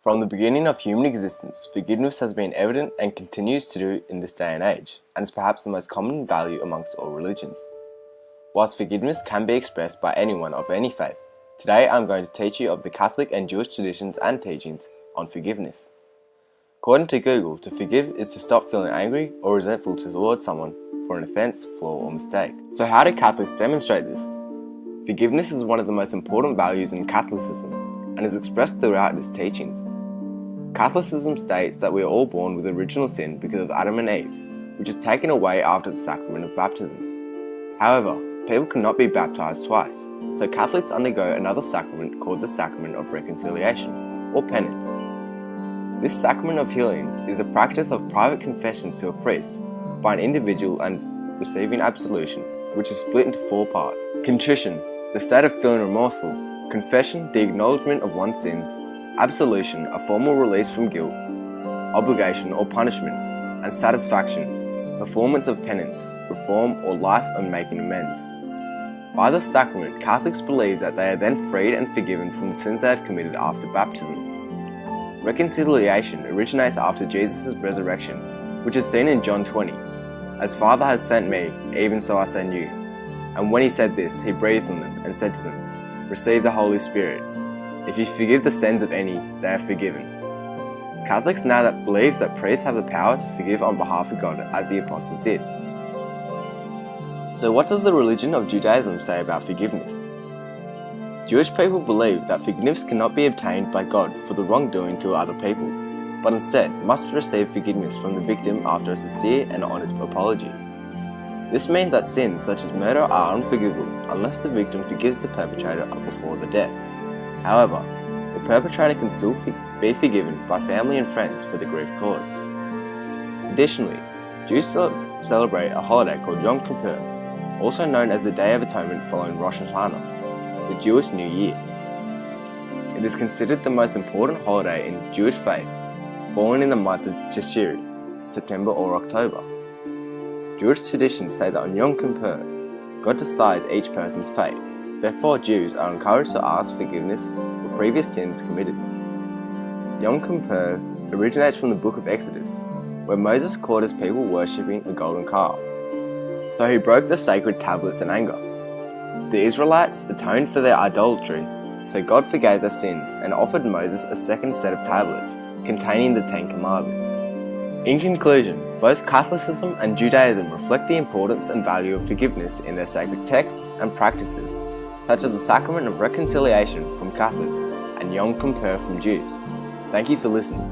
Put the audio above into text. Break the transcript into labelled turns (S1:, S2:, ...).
S1: From the beginning of human existence, forgiveness has been evident and continues to do in this day and age, and is perhaps the most common value amongst all religions. Whilst forgiveness can be expressed by anyone of any faith, today I'm going to teach you of the Catholic and Jewish traditions and teachings on forgiveness. According to Google, to forgive is to stop feeling angry or resentful towards someone for an offense, flaw, or mistake. So how do Catholics demonstrate this? Forgiveness is one of the most important values in Catholicism and is expressed throughout its teachings. Catholicism states that we are all born with original sin because of Adam and Eve, which is taken away after the sacrament of baptism. However, people cannot be baptized twice, so Catholics undergo another sacrament called the Sacrament of Reconciliation, or penance. This sacrament of healing is a practice of private confessions to a priest by an individual and receiving absolution, which is split into 4 parts. Contrition, the state of feeling remorseful. Confession, the acknowledgement of one's sins. Absolution, a formal release from guilt, obligation or punishment. And satisfaction, performance of penance, reform or life of making amends. By this sacrament, Catholics believe that they are then freed and forgiven from the sins they have committed after baptism. Reconciliation originates after Jesus' resurrection, which is seen in John 20. As Father has sent me, even so I send you. And when he said this, he breathed on them and said to them, receive the Holy Spirit. If you forgive the sins of any, they are forgiven. Catholics now believe that priests have the power to forgive on behalf of God, as the apostles did. So what does the religion of Judaism say about forgiveness? Jewish people believe that forgiveness cannot be obtained by God for the wrongdoing to other people, but instead must receive forgiveness from the victim after a sincere and honest apology. This means that sins such as murder are unforgivable unless the victim forgives the perpetrator before the death. However, the perpetrator can still be forgiven by family and friends for the grief caused. Additionally, Jews celebrate a holiday called Yom Kippur, also known as the Day of Atonement following Rosh Hashanah, the Jewish New Year. It is considered the most important holiday in Jewish faith, falling in the month of Tishri, September or October. Jewish traditions say that on Yom Kippur, God decides each person's fate. Therefore, Jews are encouraged to ask forgiveness for previous sins committed. Yom Kippur originates from the book of Exodus, where Moses caught his people worshipping a golden calf. So he broke the sacred tablets in anger. The Israelites atoned for their idolatry, so God forgave their sins and offered Moses a second set of tablets containing the 10 Commandments. In conclusion, both Catholicism and Judaism reflect the importance and value of forgiveness in their sacred texts and practices, such as the Sacrament of Reconciliation from Catholics and Yom Kippur from Jews. Thank you for listening.